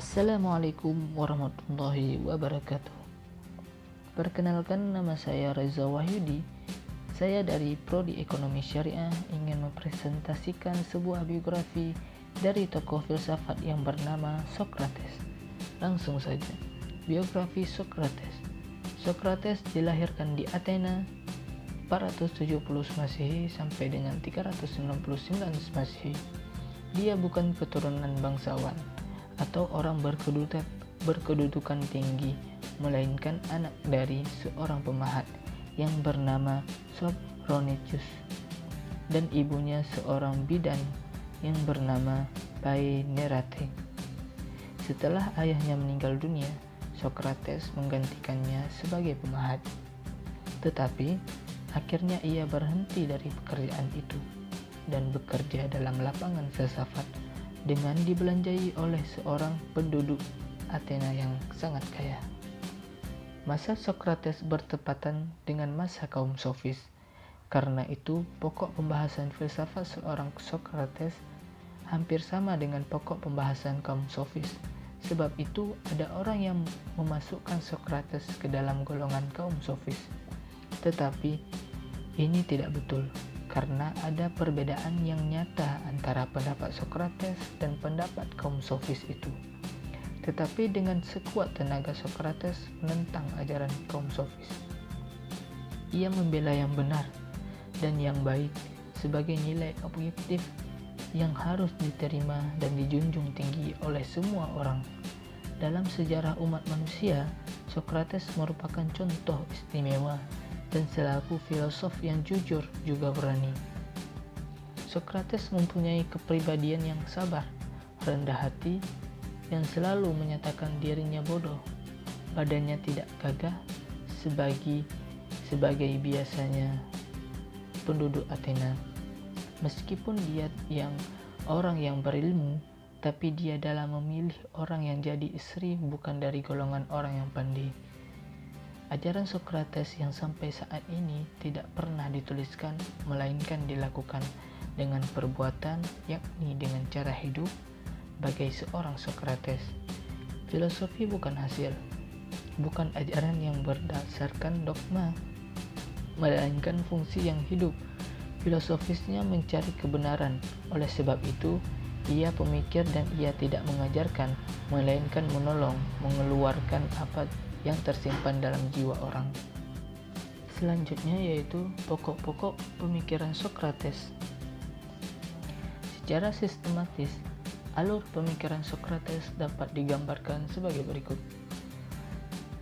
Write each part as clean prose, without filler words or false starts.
Assalamualaikum warahmatullahi wabarakatuh. Perkenalkan, nama saya Reza Wahyudi. Saya dari Prodi Ekonomi Syariah ingin mempresentasikan sebuah biografi dari tokoh filsafat yang bernama Socrates. Langsung saja, biografi Socrates. Socrates dilahirkan di Athena 470 Masehi sampai dengan 399 Masehi. Dia bukan keturunan bangsawan atau orang berkedudukan tinggi, melainkan anak dari seorang pemahat yang bernama Sophronicius dan ibunya seorang bidan yang bernama Phaenerate. Setelah ayahnya meninggal dunia, Socrates menggantikannya sebagai pemahat. Tetapi akhirnya ia berhenti dari pekerjaan itu dan bekerja dalam lapangan filsafat dengan dibelanjai oleh seorang penduduk Athena yang sangat kaya. Masa Socrates bertepatan dengan masa kaum sofis. Karena itu, pokok pembahasan filsafat seorang Socrates hampir sama dengan pokok pembahasan kaum sofis. Sebab itu, ada orang yang memasukkan Socrates ke dalam golongan kaum sofis. Tetapi ini tidak betul, karena ada perbedaan yang nyata antara pendapat Socrates dan pendapat kaum sofis itu. Tetapi dengan sekuat tenaga Socrates menentang ajaran kaum sofis. Ia membela yang benar dan yang baik sebagai nilai objektif yang harus diterima dan dijunjung tinggi oleh semua orang. Dalam sejarah umat manusia, Socrates merupakan contoh istimewa dan selaku filosof yang jujur juga berani. Socrates mempunyai kepribadian yang sabar, rendah hati, yang selalu menyatakan dirinya bodoh. Badannya tidak gagah sebagai biasanya penduduk Athena. Meskipun dia orang yang berilmu, tapi dia dalam memilih orang yang jadi istri bukan dari golongan orang yang pandai. Ajaran Socrates yang sampai saat ini tidak pernah dituliskan, melainkan dilakukan dengan perbuatan, yakni dengan cara hidup bagai seorang Socrates. Filosofi bukan hasil, bukan ajaran yang berdasarkan dogma, melainkan fungsi yang hidup. Filosofisnya mencari kebenaran. Oleh sebab itu, ia pemikir dan ia tidak mengajarkan, melainkan menolong, mengeluarkan apa yang tersimpan dalam jiwa orang. Selanjutnya yaitu pokok-pokok pemikiran Socrates. Secara sistematis, alur pemikiran Socrates dapat digambarkan sebagai berikut.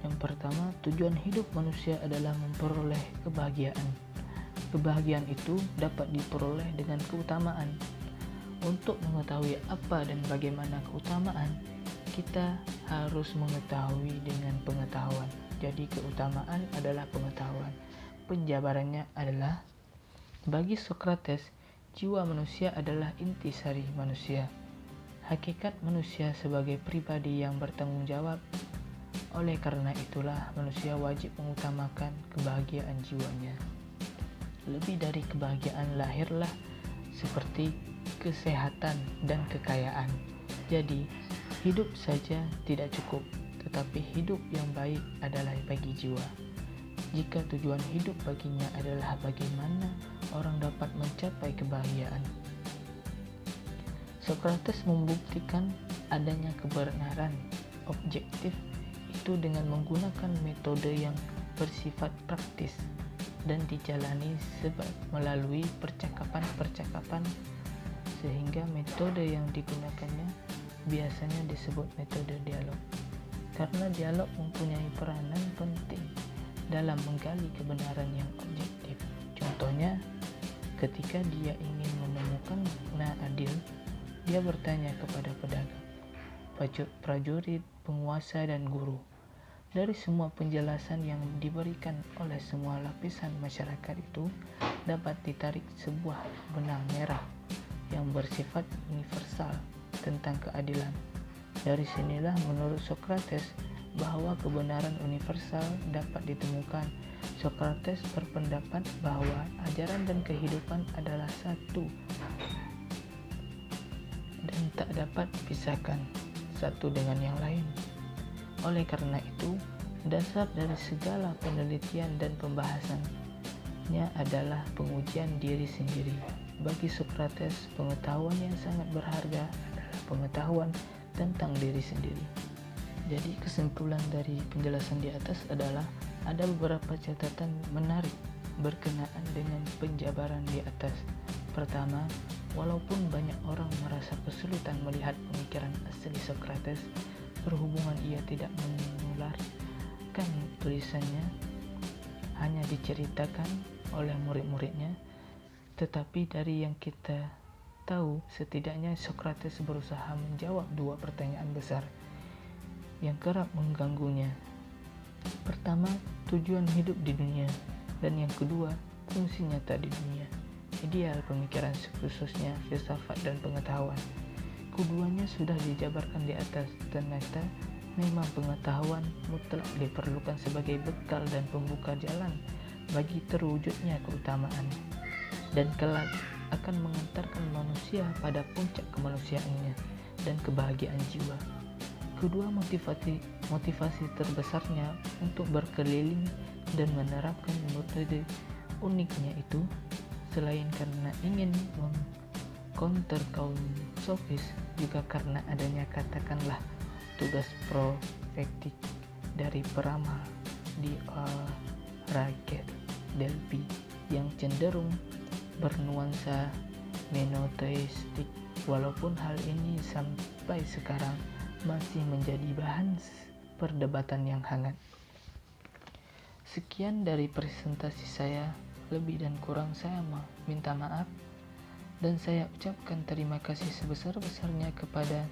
Yang pertama, tujuan hidup manusia adalah memperoleh kebahagiaan. Kebahagiaan itu dapat diperoleh dengan keutamaan. Untuk mengetahui apa dan bagaimana keutamaan, kita harus mengetahui dengan pengetahuan. Jadi keutamaan adalah pengetahuan. Penjabarannya adalah, bagi Socrates, jiwa manusia adalah intisari manusia. Hakikat manusia sebagai pribadi yang bertanggung jawab. Oleh karena itulah manusia wajib mengutamakan kebahagiaan jiwanya. Lebih dari kebahagiaan lahirlah seperti kesehatan dan kekayaan. Jadi, hidup saja tidak cukup, tetapi hidup yang baik adalah bagi jiwa. Jika tujuan hidup baginya adalah bagaimana orang dapat mencapai kebahagiaan, Socrates membuktikan adanya kebenaran objektif itu dengan menggunakan metode yang bersifat praktis dan dijalani melalui percakapan-percakapan, sehingga metode yang digunakannya biasanya disebut metode dialog, karena dialog mempunyai peranan penting dalam menggali kebenaran yang objektif. Contohnya, ketika dia ingin menemukan makna adil, dia bertanya kepada pedagang, prajurit, penguasa, dan guru. Dari semua penjelasan yang diberikan oleh semua lapisan masyarakat itu dapat ditarik sebuah benang merah yang bersifat universal tentang keadilan. Dari sinilah menurut Socrates bahwa kebenaran universal dapat ditemukan. Socrates berpendapat bahwa ajaran dan kehidupan adalah satu dan tak dapat dipisahkan. satu dengan yang lain. Oleh karena itu, dasar dari segala penelitian dan pembahasannya adalah pengujian diri sendiri. Bagi Socrates, pengetahuan yang sangat berharga adalah pengetahuan tentang diri sendiri. Jadi kesimpulan dari penjelasan di atas adalah ada beberapa catatan menarik berkenaan dengan penjabaran di atas. Pertama, walaupun banyak orang merasa kesulitan melihat pemikiran asli Socrates, berhubungan ia tidak menularkan tulisannya, hanya diceritakan oleh murid-muridnya, tetapi dari yang kita tahu, setidaknya Socrates berusaha menjawab dua pertanyaan besar yang kerap mengganggunya. Pertama, tujuan hidup di dunia, dan yang kedua, fungsi nyata di dunia. Ideal pemikiran khususnya filsafat dan pengetahuan. Keduanya sudah dijabarkan di atas. Ternyata memang pengetahuan mutlak diperlukan sebagai bekal dan pembuka jalan bagi terwujudnya keutamaan, dan kelak akan mengantarkan manusia pada puncak kemanusiaannya dan kebahagiaan jiwa. Kedua motivasi terbesarnya untuk berkeliling dan menerapkan metode uniknya itu, selain karena ingin mengcounter kaum sofis, juga karena adanya katakanlah tugas profetik dari peramal di Raget Delphi yang cenderung bernuansa monoteistik. Walaupun hal ini sampai sekarang masih menjadi bahan perdebatan yang hangat. Sekian dari presentasi saya, lebih dan kurang saya minta maaf, dan saya ucapkan terima kasih sebesar-besarnya kepada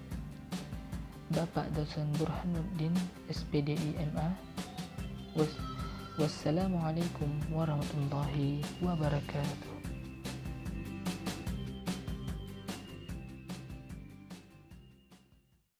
Bapak Dosen Burhanuddin SPDI MA. Wassalamualaikum warahmatullahi wabarakatuh.